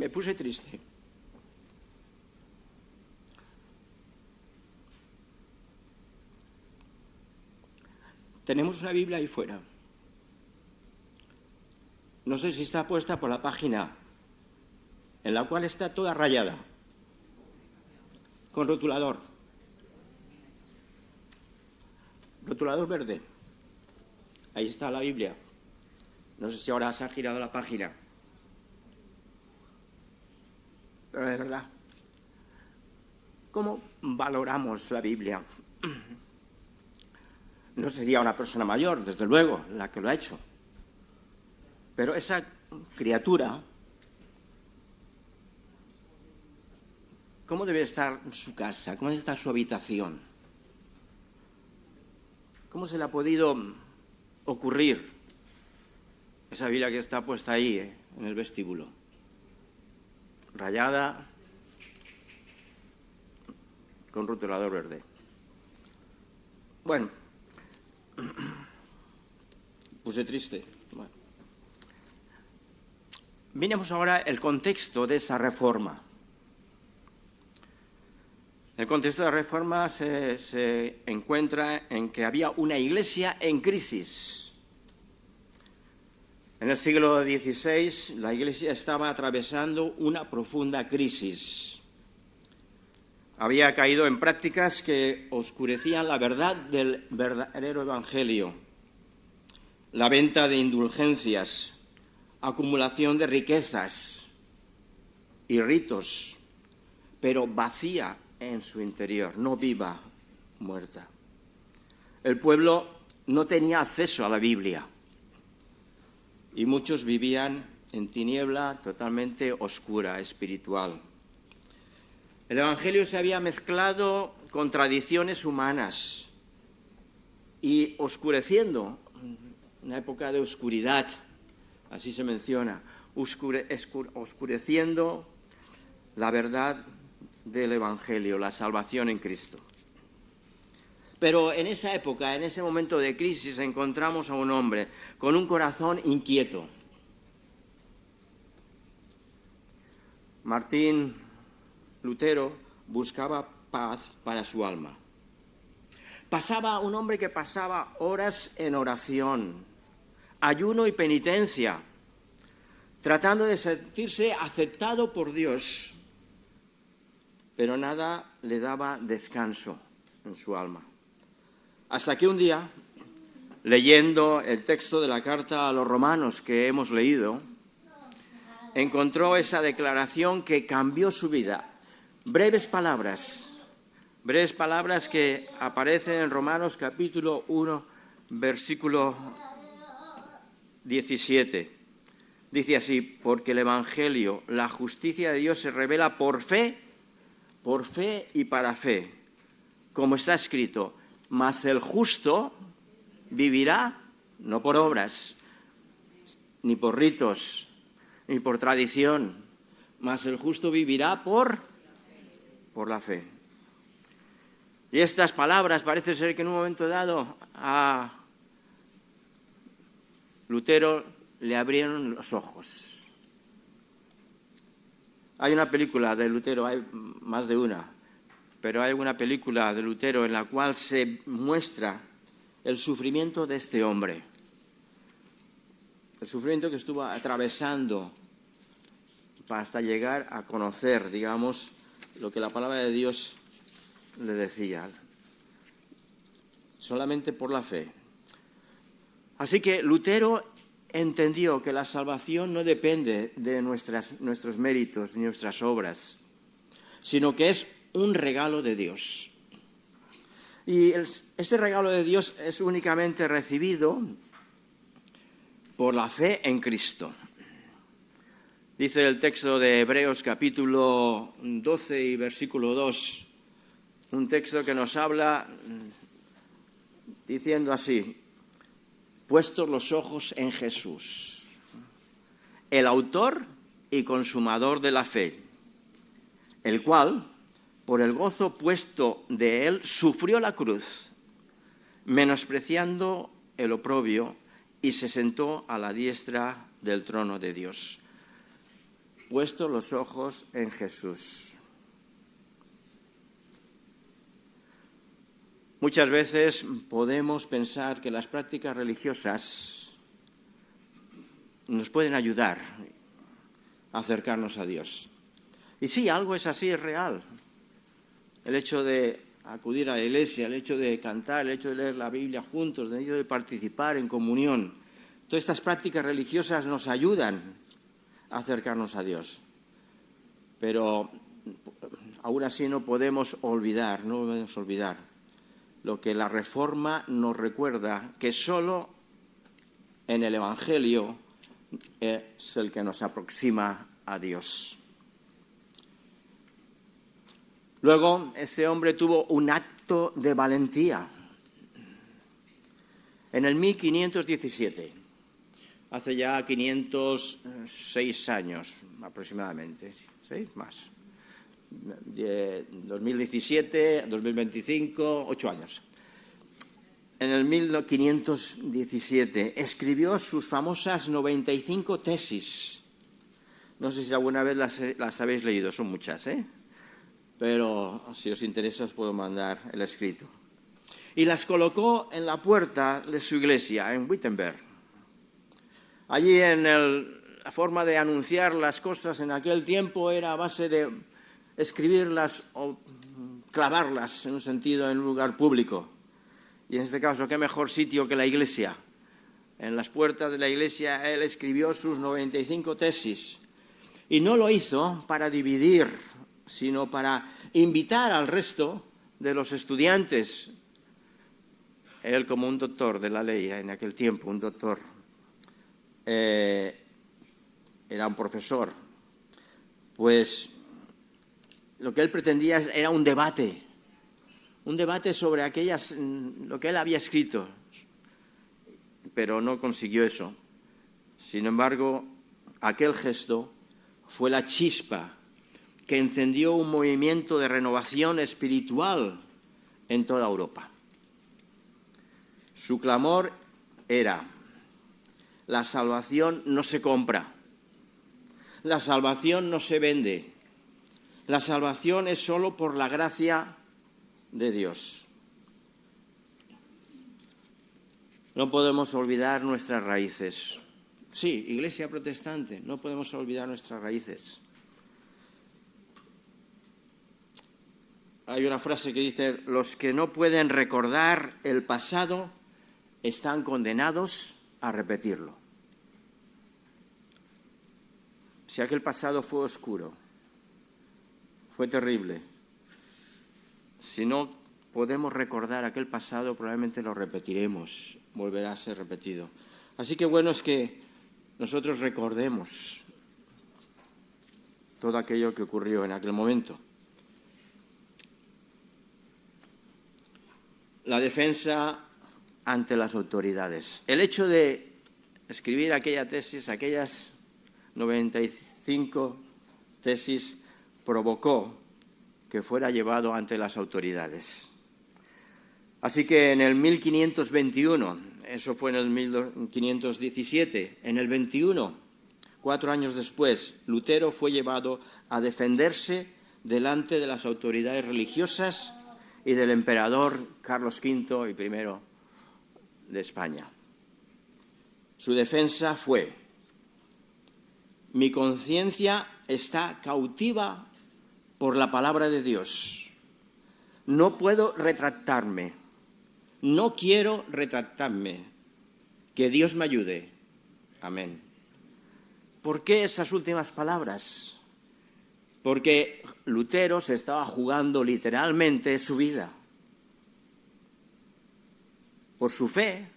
me puse triste. Tenemos una Biblia ahí fuera. No sé si está puesta por la página, en la cual está toda rayada, con rotulador. Rotulador verde. Ahí está la Biblia. No sé si ahora se ha girado la página. Pero de verdad, ¿cómo valoramos la Biblia? No sería una persona mayor, desde luego, la que lo ha hecho. Pero esa criatura, ¿cómo debe estar su casa? ¿Cómo debe estar su habitación? ¿Cómo se le ha podido ocurrir esa Biblia que está puesta ahí, en el vestíbulo? Rayada, con rotulador verde. Bueno, puse triste. Bueno. Miremos ahora el contexto de esa reforma. El contexto de la reforma se encuentra en que había una iglesia en crisis. En el siglo XVI, la iglesia estaba atravesando una profunda crisis. Había caído en prácticas que oscurecían la verdad del verdadero evangelio. La venta de indulgencias, acumulación de riquezas y ritos, pero vacía en su interior, no viva, muerta. El pueblo no tenía acceso a la Biblia y muchos vivían en tiniebla totalmente oscura, espiritual. El evangelio se había mezclado con tradiciones humanas y oscureciendo, una época de oscuridad, así se menciona, oscureciendo la verdad del evangelio, la salvación en Cristo. Pero en esa época, en ese momento de crisis, encontramos a un hombre con un corazón inquieto. Martín Lutero buscaba paz para su alma. Un hombre que pasaba horas en oración, ayuno y penitencia, tratando de sentirse aceptado por Dios, pero nada le daba descanso en su alma. Hasta que un día, leyendo el texto de la carta a los romanos que hemos leído, encontró esa declaración que cambió su vida. Breves palabras que aparecen en Romanos capítulo 1, versículo 17. Dice así: porque el evangelio, la justicia de Dios se revela por fe y para fe. Como está escrito, mas el justo vivirá no por obras, ni por ritos, ni por tradición, mas el justo vivirá por la fe. Y estas palabras parece ser que en un momento dado a Lutero le abrieron los ojos. Hay una película de Lutero, hay más de una, pero hay una película de Lutero en la cual se muestra el sufrimiento de este hombre, el sufrimiento que estuvo atravesando hasta llegar a conocer, digamos, lo que la palabra de Dios le decía, solamente por la fe. Así que Lutero entendió que la salvación no depende de nuestros méritos ni nuestras obras, sino que es un regalo de Dios. Y ese regalo de Dios es únicamente recibido por la fe en Cristo. Dice el texto de Hebreos capítulo 12 y versículo 2, un texto que nos habla diciendo así: puestos los ojos en Jesús, el autor y consumador de la fe, el cual, por el gozo puesto de él, sufrió la cruz, menospreciando el oprobio, y se sentó a la diestra del trono de Dios. puesto los ojos en Jesús. Muchas veces podemos pensar que las prácticas religiosas nos pueden ayudar a acercarnos a Dios. Y sí, algo es así, es real. El hecho de acudir a la iglesia, el hecho de cantar, el hecho de leer la Biblia juntos, el hecho de participar en comunión. Todas estas prácticas religiosas nos ayudan a acercarnos a Dios. Pero aún así no podemos olvidar lo que la Reforma nos recuerda, que solo en el Evangelio es el que nos aproxima a Dios. Luego, este hombre tuvo un acto de valentía. En el 1517, hace ya 506 años aproximadamente, 6 más, 2017, 2025, 8 años. En el 1517 escribió sus famosas 95 tesis. No sé si alguna vez las habéis leído, son muchas, pero si os interesa os puedo mandar el escrito. Y las colocó en la puerta de su iglesia, en Wittenberg. Allí la forma de anunciar las cosas en aquel tiempo era a base de escribirlas o clavarlas, en un sentido, en un lugar público. Y en este caso, ¿qué mejor sitio que la iglesia? En las puertas de la iglesia él escribió sus 95 tesis. Y no lo hizo para dividir, sino para invitar al resto de los estudiantes. Él, como un doctor de la ley en aquel tiempo, un doctor, era un profesor, pues lo que él pretendía era un debate sobre lo que él había escrito, pero no consiguió eso. Sin embargo, aquel gesto fue la chispa que encendió un movimiento de renovación espiritual en toda Europa. Su clamor era: la salvación no se compra, la salvación no se vende, la salvación es solo por la gracia de Dios. No podemos olvidar nuestras raíces. Sí, Iglesia protestante, no podemos olvidar nuestras raíces. Hay una frase que dice: los que no pueden recordar el pasado están condenados a repetirlo. Si aquel pasado fue oscuro, fue terrible, si no podemos recordar aquel pasado, probablemente lo repetiremos, volverá a ser repetido. Así que bueno es que nosotros recordemos todo aquello que ocurrió en aquel momento. La defensa ante las autoridades. El hecho de escribir aquella tesis, aquellas 95 tesis, provocó que fuera llevado ante las autoridades. Así que en el 1521, eso fue en el 1517, en el 21, 4 años después, Lutero fue llevado a defenderse delante de las autoridades religiosas y del emperador Carlos V y I de España. Su defensa fue: mi conciencia está cautiva por la palabra de Dios. No puedo retractarme. No quiero retractarme. Que Dios me ayude. Amén. ¿Por qué esas últimas palabras? Porque Lutero se estaba jugando literalmente su vida. Por su fe,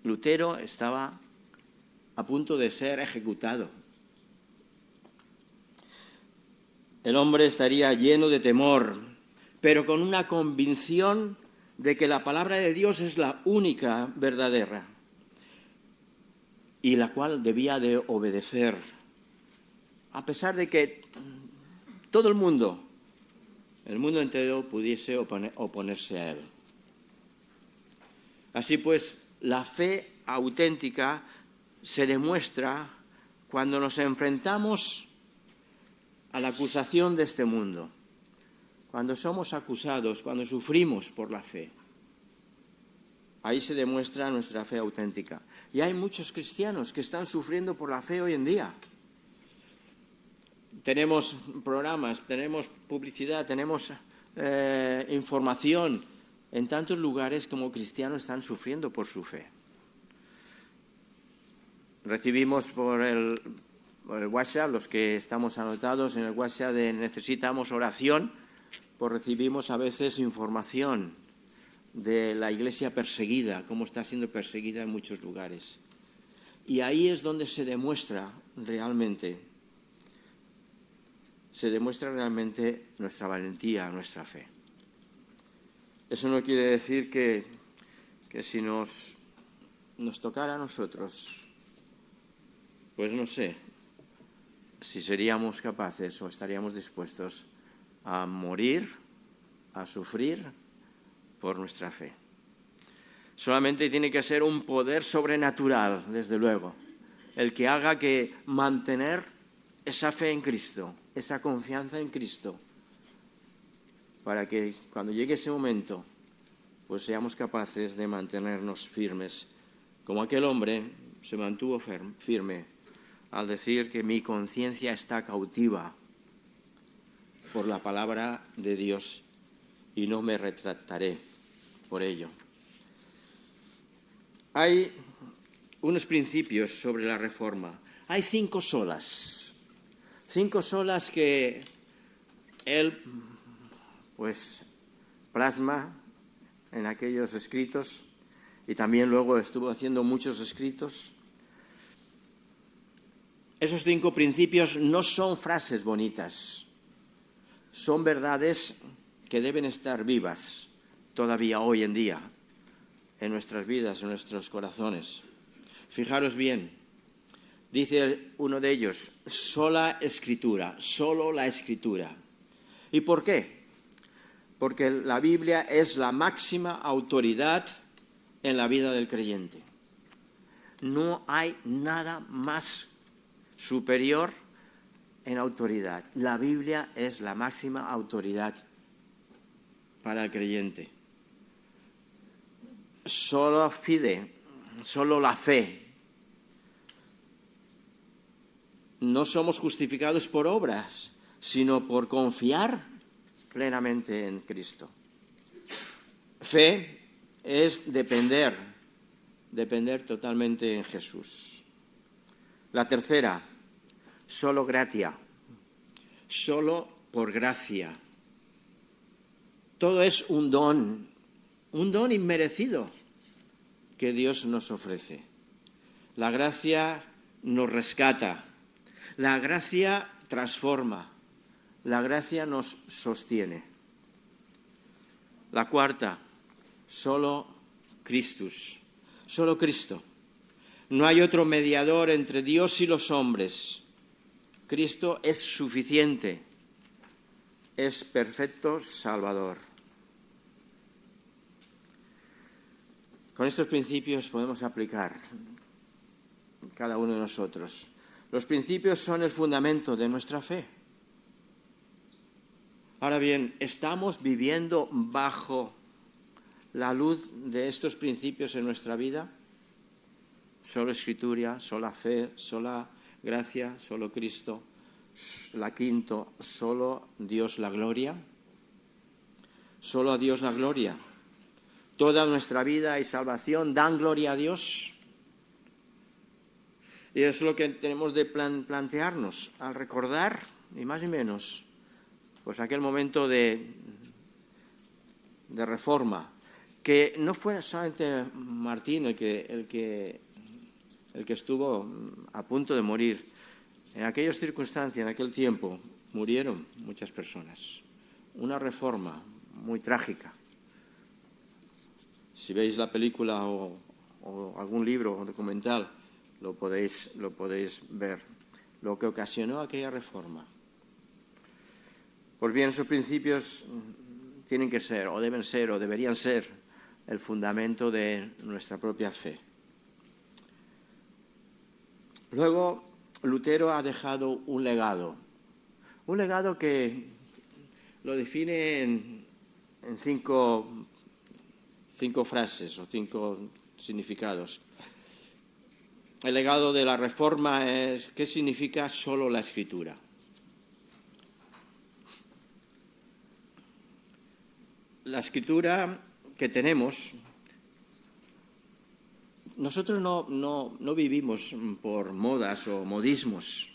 Lutero estaba a punto de ser ejecutado. El hombre estaría lleno de temor, pero con una convicción de que la palabra de Dios es la única verdadera y la cual debía de obedecer, a pesar de que todo el mundo entero pudiese oponerse a él. Así pues, la fe auténtica se demuestra cuando nos enfrentamos a la acusación de este mundo, cuando somos acusados, cuando sufrimos por la fe, ahí se demuestra nuestra fe auténtica. Y hay muchos cristianos que están sufriendo por la fe hoy en día. Tenemos programas, tenemos publicidad, tenemos información en tantos lugares como cristianos están sufriendo por su fe. Recibimos por el WhatsApp, los que estamos anotados en el WhatsApp de necesitamos oración, pues recibimos a veces información de la iglesia perseguida, cómo está siendo perseguida en muchos lugares. Y ahí es donde se demuestra realmente nuestra valentía, nuestra fe. Eso no quiere decir que si nos tocara a nosotros, pues no sé si seríamos capaces o estaríamos dispuestos a morir, a sufrir por nuestra fe. Solamente tiene que ser un poder sobrenatural, desde luego, el que haga que mantener esa fe en Cristo, esa confianza en Cristo, para que cuando llegue ese momento, pues seamos capaces de mantenernos firmes, como aquel hombre se mantuvo firme al decir que mi conciencia está cautiva por la palabra de Dios y no me retractaré por ello. Hay unos principios sobre la Reforma. Hay 5 solas. 5 solas que él pues plasma en aquellos escritos y también luego estuvo haciendo muchos escritos. Esos 5 principios no son frases bonitas, son verdades que deben estar vivas todavía hoy en día en nuestras vidas, en nuestros corazones. Fijaros bien, dice uno de ellos, sola Escritura, solo la Escritura. ¿Y por qué? Porque la Biblia es la máxima autoridad en la vida del creyente. No hay nada más superior en autoridad. La Biblia es la máxima autoridad para el creyente. Solo fide, solo la fe. No somos justificados por obras, sino por confiar plenamente en Cristo. Fe es depender totalmente en Jesús. La tercera, solo gratia, solo por gracia. Todo es un don inmerecido que Dios nos ofrece. La gracia nos rescata, la gracia transforma, la gracia nos sostiene. La cuarta, solo Christus, solo Cristo. No hay otro mediador entre Dios y los hombres. Cristo es suficiente, es perfecto Salvador. Con estos principios podemos aplicar cada uno de nosotros. Los principios son el fundamento de nuestra fe. Ahora bien, ¿estamos viviendo bajo la luz de estos principios en nuestra vida? Solo Escritura, sola fe, sola gracia, solo Cristo. La quinto, solo Dios la gloria. Solo a Dios la gloria. Toda nuestra vida y salvación dan gloria a Dios. Y es lo que tenemos de plantearnos al recordar, ni más ni menos, pues aquel momento de reforma, que no fue solamente Martín el que estuvo a punto de morir. En aquellas circunstancias, en aquel tiempo, murieron muchas personas. Una reforma muy trágica. Si veis la película o algún libro o documental, lo podéis ver. Lo que ocasionó aquella reforma. Pues bien, esos principios tienen que ser, o deben ser, o deberían ser, el fundamento de nuestra propia fe. Luego, Lutero ha dejado un legado que lo define en cinco frases o 5 significados. El legado de la Reforma es ¿qué significa solo la Escritura? La Escritura que tenemos, nosotros no vivimos por modas o modismos,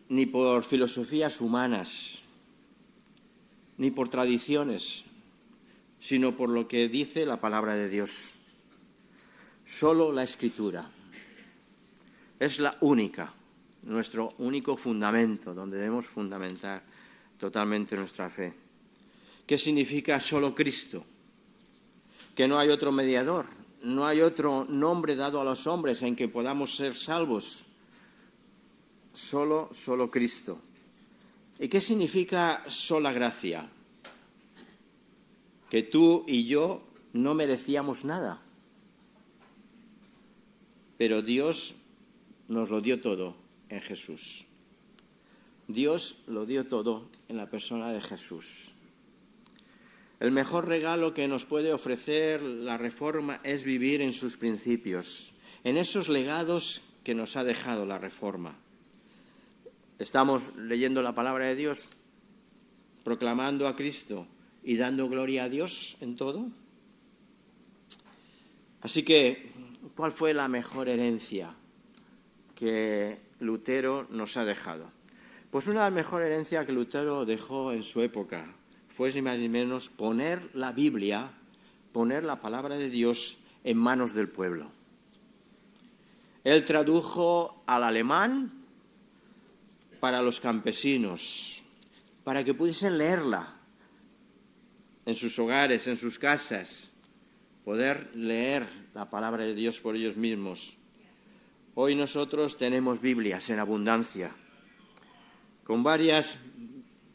ni por filosofías humanas, ni por tradiciones, sino por lo que dice la palabra de Dios. Solo la Escritura es la única, nuestro único fundamento, donde debemos fundamentar totalmente nuestra fe. ¿Qué significa solo Cristo? Que no hay otro mediador, no hay otro nombre dado a los hombres en que podamos ser salvos. Solo Cristo. ¿Y qué significa sola gracia? Que tú y yo no merecíamos nada, pero Dios nos lo dio todo en Jesús. Dios lo dio todo en la persona de Jesús. El mejor regalo que nos puede ofrecer la Reforma es vivir en sus principios, en esos legados que nos ha dejado la Reforma. Estamos leyendo la palabra de Dios, proclamando a Cristo y dando gloria a Dios en todo. Así que, ¿cuál fue la mejor herencia que Lutero nos ha dejado? Pues una de las mejores herencias que Lutero dejó en su época fue ni más ni menos poner la Biblia, poner la palabra de Dios en manos del pueblo. Él tradujo al alemán para los campesinos, para que pudiesen leerla en sus hogares, en sus casas, poder leer la palabra de Dios por ellos mismos. Hoy nosotros tenemos Biblias en abundancia, con varias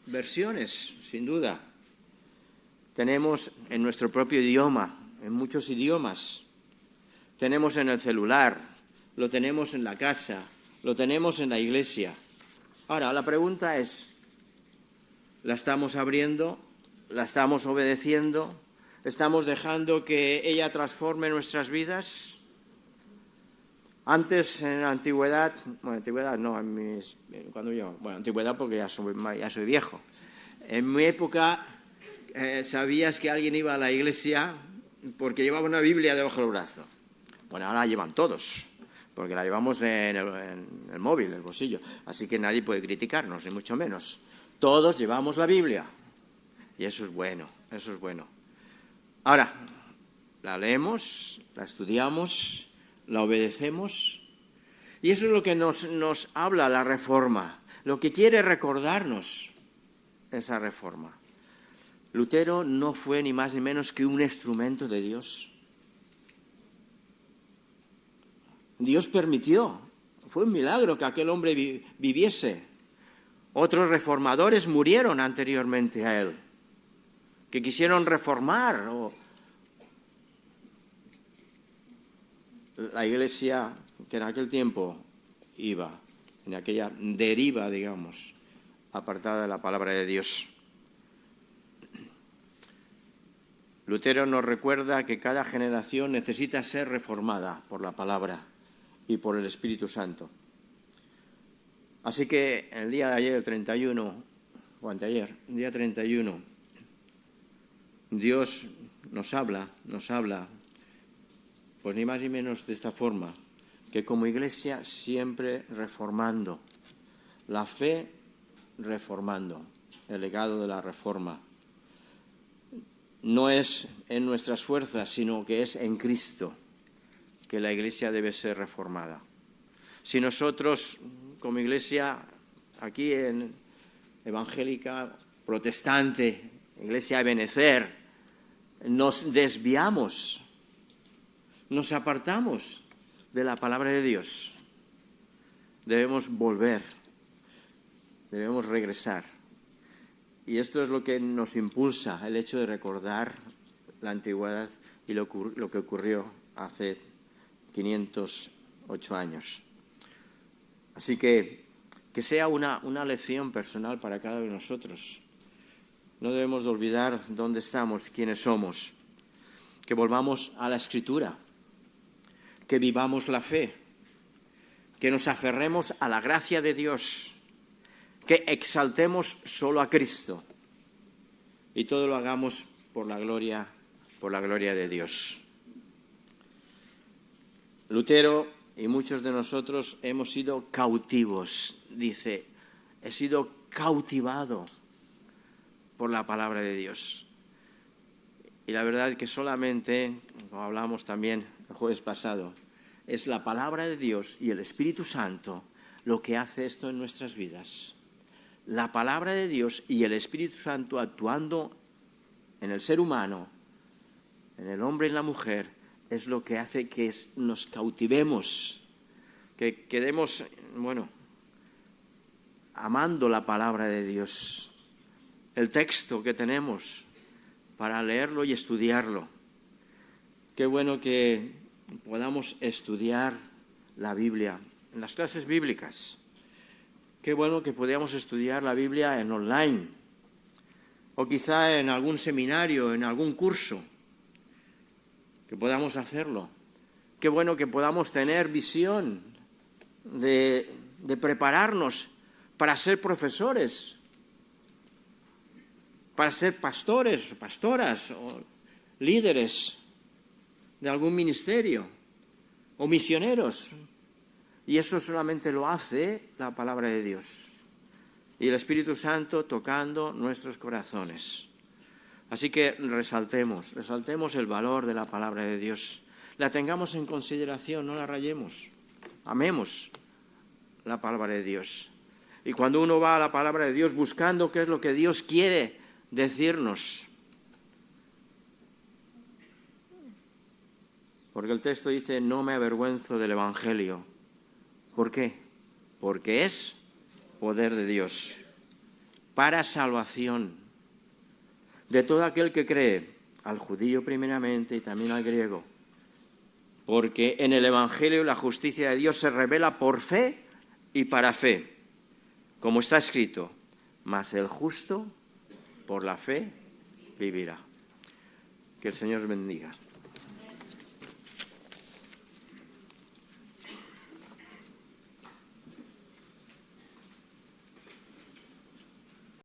versiones, sin duda. Tenemos en nuestro propio idioma, en muchos idiomas. Tenemos en el celular, lo tenemos en la casa, lo tenemos en la iglesia. Ahora, la pregunta es, ¿la estamos abriendo? ¿La estamos obedeciendo? ¿Estamos dejando que ella transforme nuestras vidas? Antes, en la antigüedad, antigüedad porque ya soy viejo. En mi época sabías que alguien iba a la iglesia porque llevaba una Biblia debajo del brazo. Bueno, ahora la llevan todos, porque la llevamos en el móvil, en el bolsillo. Así que nadie puede criticarnos, ni mucho menos. Todos llevamos la Biblia. Y eso es bueno, eso es bueno. Ahora, la leemos, la estudiamos, la obedecemos. Y eso es lo que nos habla la Reforma, lo que quiere recordarnos esa Reforma. Lutero no fue ni más ni menos que un instrumento de Dios. Dios permitió, fue un milagro que aquel hombre viviese. Otros reformadores murieron anteriormente a él, que quisieron reformar la iglesia que en aquel tiempo iba, en aquella deriva, digamos, apartada de la palabra de Dios. Lutero nos recuerda que cada generación necesita ser reformada por la palabra y por el Espíritu Santo. Así que el día de ayer, el 31, o anteayer, el día 31, Dios nos habla, pues ni más ni menos de esta forma, que como Iglesia siempre reformando, la fe reformando, el legado de la Reforma. No es en nuestras fuerzas, sino que es en Cristo que la Iglesia debe ser reformada. Si nosotros, como Iglesia, aquí en evangélica, protestante, Iglesia de Benecer, nos desviamos, nos apartamos de la palabra de Dios, debemos volver, debemos regresar. Y esto es lo que nos impulsa, el hecho de recordar la antigüedad y lo que ocurrió hace 508 años. Así que sea una lección personal para cada uno de nosotros. No debemos de olvidar dónde estamos, quiénes somos. Que volvamos a la Escritura, que vivamos la fe, que nos aferremos a la gracia de Dios, que exaltemos solo a Cristo y todo lo hagamos por la gloria de Dios. Lutero y muchos de nosotros hemos sido cautivos, dice, he sido cautivado por la palabra de Dios. Y la verdad es que solamente, como hablamos también el jueves pasado, es la palabra de Dios y el Espíritu Santo lo que hace esto en nuestras vidas. La palabra de Dios y el Espíritu Santo actuando en el ser humano, en el hombre y en la mujer, es lo que hace que nos cautivemos, que quedemos, amando la palabra de Dios, el texto que tenemos para leerlo y estudiarlo. Qué bueno que podamos estudiar la Biblia en las clases bíblicas. Qué bueno que podamos estudiar la Biblia en online o quizá en algún seminario, en algún curso, que podamos hacerlo. Qué bueno que podamos tener visión de prepararnos para ser profesores, para ser pastores, pastoras o líderes de algún ministerio o misioneros. Y eso solamente lo hace la palabra de Dios y el Espíritu Santo tocando nuestros corazones. Así que resaltemos el valor de la palabra de Dios. La tengamos en consideración, no la rayemos. Amemos la palabra de Dios. Y cuando uno va a la palabra de Dios buscando qué es lo que Dios quiere decirnos, porque el texto dice, no me avergüenzo del Evangelio. ¿Por qué? Porque es poder de Dios para salvación de todo aquel que cree, al judío primeramente y también al griego. Porque en el Evangelio la justicia de Dios se revela por fe y para fe. Como está escrito, mas el justo por la fe vivirá. Que el Señor os bendiga.